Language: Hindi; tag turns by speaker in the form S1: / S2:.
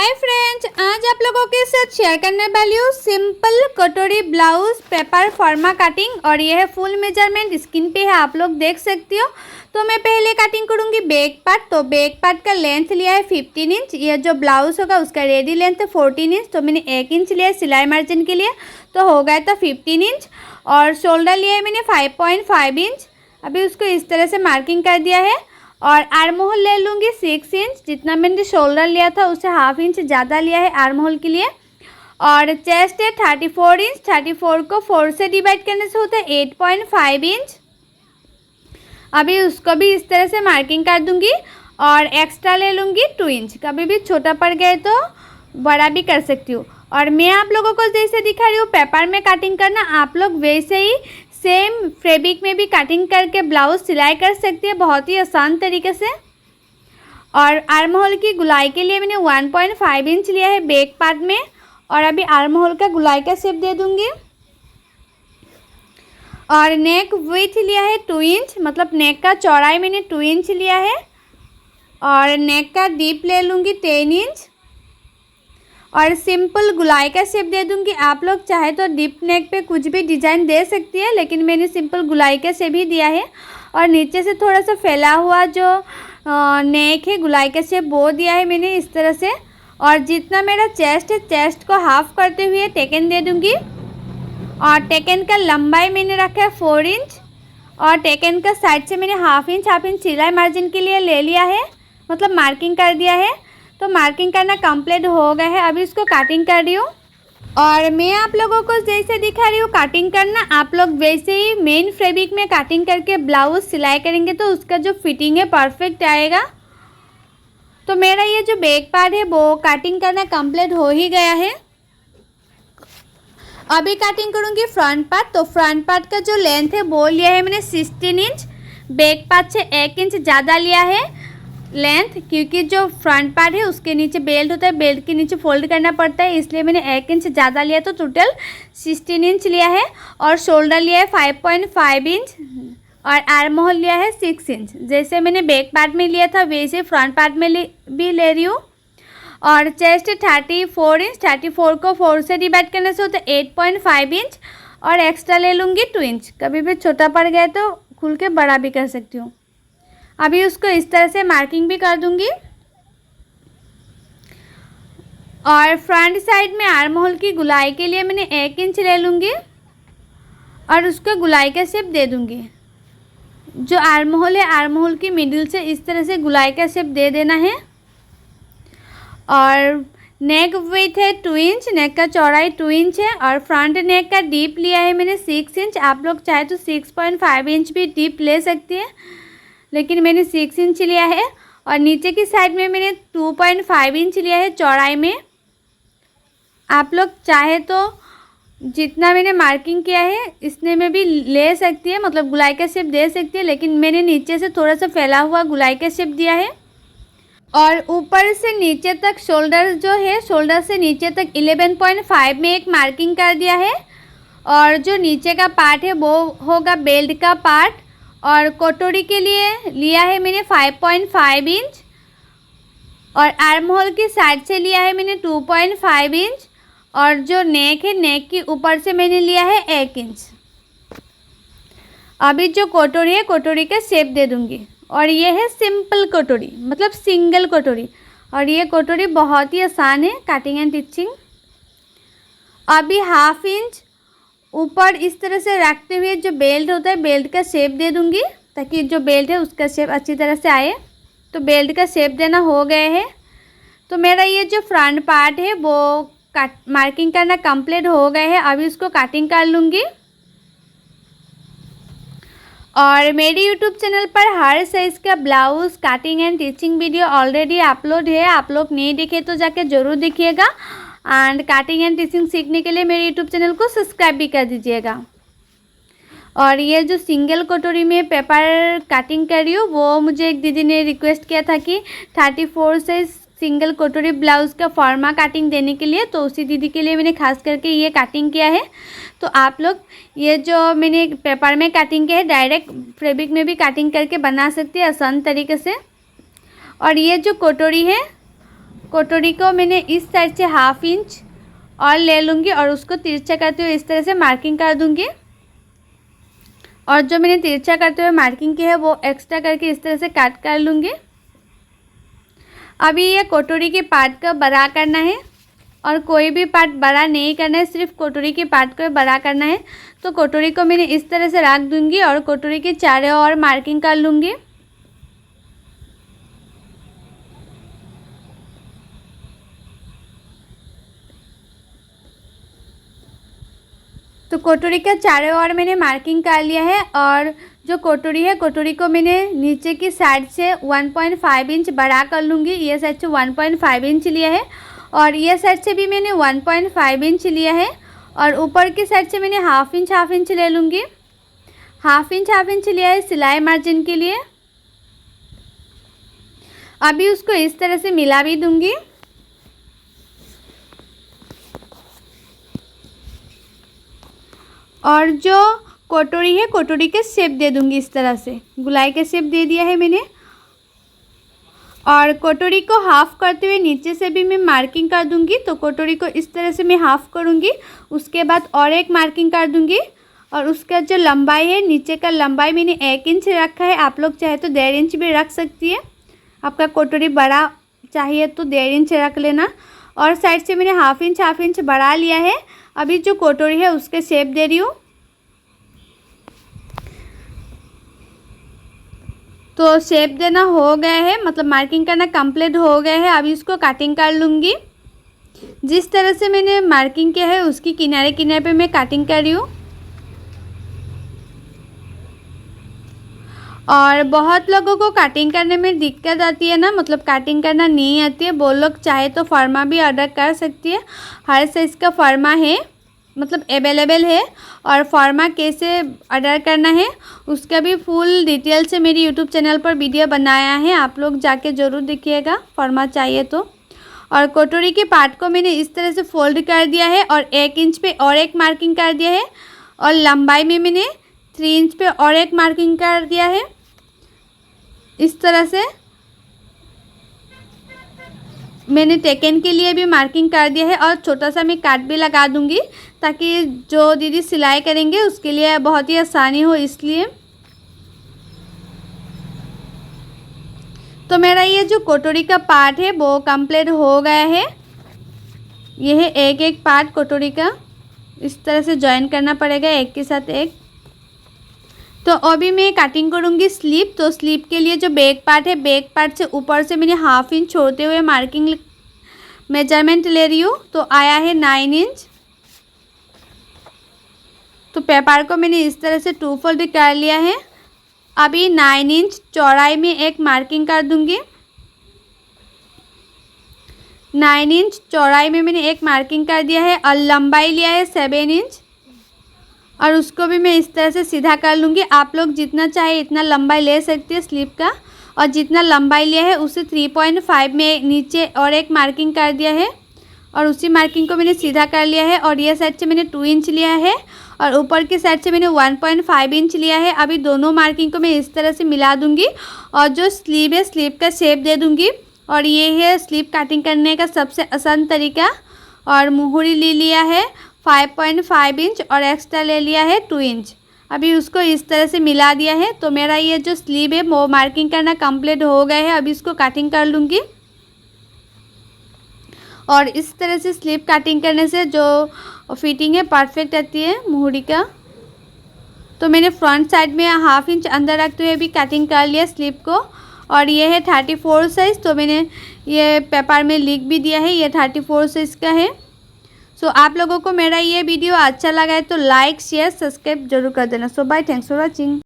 S1: हाय फ्रेंड्स, आज आप लोगों के साथ शेयर करने वाली हूँ सिंपल कटोरी ब्लाउज पेपर फॉर्मा कटिंग। और यह है फुल मेजरमेंट, स्क्रीन पे है, आप लोग देख सकती हो। तो मैं पहले कटिंग करूँगी बैक पार्ट। तो बैक पार्ट का लेंथ लिया है 15 इंच। यह जो ब्लाउज होगा उसका रेडी लेंथ है 14 इंच। तो मैंने 1 इंच लिया है सिलाई मार्जिन के लिए, तो हो गया था 15 इंच। और शोल्डर लिया है मैंने 5.5 इंच। अभी उसको इस तरह से मार्किंग कर दिया है। और आर्म होल ले लूँगी 6 इंच, जितना मैंने शोल्डर लिया था उससे हाफ इंच ज़्यादा लिया है आर्म होल के लिए। और चेस्ट है 34 इंच। 34 को 4 से डिवाइड करने से होता है 8.5 इंच। अभी उसको भी इस तरह से मार्किंग कर दूँगी। और एक्स्ट्रा ले लूँगी 2 इंच। कभी भी छोटा पड़ गए तो बड़ा भी कर सकती हूँ। और मैं आप लोगों को जैसे दिखा रही हूँ पेपर में कटिंग करना, आप लोग वैसे ही सेम फैब्रिक में भी कटिंग करके ब्लाउज सिलाई कर सकती है, बहुत ही आसान तरीके से। और आर्म होल की गुलाई के लिए मैंने 1.5 इंच लिया है बैक पार्ट में। और अभी आर्म होल का गुलाई का शेप दे दूंगी। और नेक विड्थ लिया है 2 इंच, मतलब नेक का चौड़ाई मैंने 2 इंच लिया है। और नेक का डीप ले लूँगी 10 इंच। और सिंपल गुलाई का शेप दे दूंगी। आप लोग चाहे तो डीप नेक पे कुछ भी डिज़ाइन दे सकती है, लेकिन मैंने सिंपल गुलाई का शेप ही दिया है। और नीचे से थोड़ा सा फैला हुआ जो नेक है गुलाई का शेप वो दिया है मैंने इस तरह से। और जितना मेरा चेस्ट है, चेस्ट को हाफ करते हुए टेकन दे दूंगी। और टेकन का लंबाई मैंने रखा है 4 इंच। और टेकन का साइड से मैंने हाफ इंच सिलाई मार्जिन के लिए ले लिया है, मतलब मार्किंग कर दिया है। तो मार्किंग करना कंप्लीट हो गया है। अभी इसको कटिंग कर रही हूँ। और मैं आप लोगों को जैसे दिखा रही हूँ कटिंग करना, आप लोग वैसे ही मेन फैब्रिक में कटिंग करके ब्लाउज सिलाई करेंगे तो उसका जो फिटिंग है परफेक्ट आएगा। तो मेरा ये जो बैक पार्ट है वो कटिंग करना कंप्लीट हो ही गया है। अभी कटिंग करूँगी फ्रंट पार्ट। तो फ्रंट पार्ट का जो लेंथ है वो लिया है मैंने 16 इंच। बैक पार्ट से 1 इंच ज़्यादा लिया है लेंथ, क्योंकि जो फ्रंट पार्ट है उसके नीचे बेल्ट होता है, बेल्ट के नीचे फोल्ड करना पड़ता है, इसलिए मैंने 1 इंच ज़्यादा लिया। तो टोटल 16 इंच लिया है। और शोल्डर लिया है 5.5 इंच। और आर्म होल लिया है 6 इंच। जैसे मैंने बैक पार्ट में लिया था वैसे फ्रंट पार्ट में भी ले रही हूँ। और चेस्ट 34 इंच। 34 को 4 से डिवाइड करने से होता है 8.5 इंच। और एक्स्ट्रा ले लूँगी 2 इंच। कभी भी छोटा पड़ गया तो खुल के बड़ा भी कर सकती हूँ। अभी उसको इस तरह से मार्किंग भी कर दूंगी। और फ्रंट साइड में आर्म होल की गुलाई के लिए मैंने 1 इंच ले लूँगी। और उसको गुलाई का शेप दे दूंगी। जो आर्म होल है आर्म होल की मिडिल से इस तरह से गुलाई का शेप दे देना है। और नेक विड्थ है 2 इंच, नेक का चौड़ाई 2 इंच है। और फ्रंट नेक का डीप लिया है मैंने 6 इंच। आप लोग चाहे तो 6.5 इंच भी डीप ले सकती है, लेकिन मैंने 6 इंच लिया है। और नीचे की साइड में मैंने 2.5 इंच लिया है चौड़ाई में। आप लोग चाहे तो जितना मैंने मार्किंग किया है इसने में भी ले सकती है, मतलब गुलाई का शेप दे सकती है, लेकिन मैंने नीचे से थोड़ा सा फैला हुआ गुलाई का शेप दिया है। और ऊपर से नीचे तक शोल्डर जो है, शोल्डर से नीचे तक 11.5 में एक मार्किंग कर दिया है। और जो नीचे का पार्ट है वो होगा बेल्ट का पार्ट। और कटोरी के लिए लिया है मैंने 5.5 इंच। और आर्म होल की साइड से लिया है मैंने 2.5 इंच। और जो नेक है, नेक के ऊपर से मैंने लिया है 1 इंच। अभी जो कटोरी है कटोरी का शेप दे दूंगी। और ये है सिंपल कटोरी, मतलब सिंगल कटोरी। और ये कटोरी बहुत ही आसान है कटिंग एंड स्टिचिंग। अभी हाफ इंच ऊपर इस तरह से रखते हुए जो बेल्ट होता है बेल्ट का शेप दे दूंगी, ताकि जो बेल्ट है उसका शेप अच्छी तरह से आए। तो बेल्ट का शेप देना हो गया है। तो मेरा ये जो फ्रंट पार्ट है वो मार्किंग करना कंप्लीट हो गया है। अभी उसको कटिंग कर लूँगी। और मेरे यूट्यूब चैनल पर हर साइज़ का blouse cutting and stitching video already upload है, आप लोग नहीं देखे तो जाके ज़रूर देखिएगा। एंड कटिंग एंड स्टिचिंग सीखने के लिए मेरे यूट्यूब चैनल को सब्सक्राइब भी कर दीजिएगा। और ये जो सिंगल कटोरी में पेपर कटिंग कर रही हूँ वो मुझे एक दीदी ने रिक्वेस्ट किया था कि 34 साइज सिंगल कटोरी ब्लाउज़ का फॉर्मा कटिंग देने के लिए, तो उसी दीदी के लिए मैंने खास करके ये कटिंग किया है। तो आप लोग ये जो मैंने पेपर में कटिंग किया है डायरेक्ट फैब्रिक में भी कटिंग करके बना सकती है आसान तरीके से। और ये जो कटोरी है कटोरी को मैंने इस साइड से 1/2 इंच और ले लूँगी और उसको तिरछा करते हुए इस तरह से मार्किंग कर दूँगी। और जो मैंने तिरछा करते हुए मार्किंग की है वो एक्स्ट्रा करके इस तरह से काट कर लूँगी। अभी ये कटोरी के पार्ट का बड़ा करना है और कोई भी पार्ट बड़ा नहीं करना है, सिर्फ कटोरी के पार्ट को बड़ा करना है। तो कटोरी को मैंने इस तरह से रख दूँगी और कटोरी के चारों ओर मार्किंग कर लूँगी। तो कटोरी के चारों ओर मैंने मार्किंग कर लिया है और जो कटोरी है, कटोरी को मैंने नीचे की साइड से 1.5 इंच बड़ा कर लूँगी। ये साइड से 1.5 इंच लिया है और ये साइड से भी मैंने 1.5 इंच लिया है और ऊपर की साइड से मैंने 1/2 इंच ले लूँगी। 1/2 इंच लिया है सिलाई मार्जिन के लिए। अभी उसको इस तरह से मिला भी दूँगी। और जो कटोरी है, कटोरी के शेप दे दूँगी इस तरह से, गुलाई के शेप दे दिया है मैंने। और कटोरी को हाफ़ करते हुए नीचे से भी मैं मार्किंग कर दूँगी। तो कटोरी को इस तरह से मैं हाफ़ करूँगी, उसके बाद और एक मार्किंग कर दूँगी। और उसका जो लंबाई है, नीचे का लंबाई मैंने 1 इंच रखा है। आप लोग चाहे तो 1.5 इंच भी रख सकती है। आपका कटोरी बड़ा चाहिए तो 1.5 इंच रख लेना। और साइड से मैंने 1/2 इंच बढ़ा लिया है। अभी जो कटोरी है उसके शेप दे रही हूँ। तो शेप देना हो गया है, मतलब मार्किंग करना कंप्लीट हो गया है। अभी इसको कटिंग कर लूँगी। जिस तरह से मैंने मार्किंग किया है उसकी किनारे किनारे पे मैं कटिंग कर रही हूँ। और बहुत लोगों को कटिंग करने में दिक्कत आती है ना, मतलब कटिंग करना नहीं आती है, वो लोग चाहे तो फर्मा भी ऑर्डर कर सकती है। हर साइज़ का फर्मा है, मतलब अवेलेबल है। और फर्मा कैसे ऑर्डर करना है उसका भी फुल डिटेल से मेरी यूट्यूब चैनल पर वीडियो बनाया है, आप लोग जाके ज़रूर देखिएगा फर्मा चाहिए तो। और कटोरी के पार्ट को मैंने इस तरह से फोल्ड कर दिया है और 1 इंच पे और एक मार्किंग कर दिया है। और लंबाई में मैंने 3 इंच पे और एक मार्किंग कर दिया है। इस तरह से मैंने टेकन के लिए भी मार्किंग कर दिया है और छोटा सा मैं काट भी लगा दूंगी ताकि जो दीदी सिलाई करेंगे उसके लिए बहुत ही आसानी हो, इसलिए। तो मेरा ये जो कटोरी का पार्ट है वो कंप्लीट हो गया है। ये है एक एक पार्ट कटोरी का, इस तरह से जॉइन करना पड़ेगा एक के साथ एक। तो अभी मैं कटिंग करूँगी स्लीव। तो स्लीव के लिए जो बैक पार्ट है, बैक पार्ट से ऊपर से मैंने 1/2 इंच छोड़ते हुए मार्किंग मेजरमेंट ले रही हूँ। तो आया है 9 इंच। तो पेपर को मैंने इस तरह से 2 फोल्ड कर लिया है। अभी 9 इंच चौड़ाई में एक मार्किंग कर दूँगी। 9 इंच चौड़ाई में मैंने एक मार्किंग कर दिया है और लंबाई लिया है 7 इंच और उसको भी मैं इस तरह से सीधा कर लूँगी। आप लोग जितना चाहे इतना लंबाई ले सकते हैं स्लीव का। और जितना लंबाई लिया है उससे 3.5 में नीचे और एक मार्किंग कर दिया है और उसी मार्किंग को मैंने सीधा कर लिया है। और ये साइड से मैंने 2 इंच लिया है और ऊपर की साइड से मैंने 1.5 इंच लिया है। अभी दोनों मार्किंग को मैं इस तरह से मिला दूँगी और जो स्लीव है स्लीव का शेप दे दूँगी। और ये है स्लीव कटिंग करने का सबसे आसान तरीका। और मुहूरी ले लिया है 5.5 इंच और एक्स्ट्रा ले लिया है 2 इंच। अभी उसको इस तरह से मिला दिया है। तो मेरा ये जो स्लीव है वो मार्किंग करना कंप्लीट हो गया है। अभी इसको कटिंग कर लूँगी। और इस तरह से स्लीव कटिंग करने से जो फिटिंग है परफेक्ट आती है मुहूरी का। तो मैंने फ्रंट साइड में 1/2 इंच अंदर रखते हुए भी कटिंग कर लिया स्लीव को। और ये है 34 साइज़। तो मैंने ये पेपर में लिख भी दिया है, ये 34 साइज़ का है। सो आप लोगों को मेरा ये वीडियो अच्छा लगा है तो लाइक शेयर सब्सक्राइब जरूर कर देना। सो बाय, थैंक्स फॉर वॉचिंग।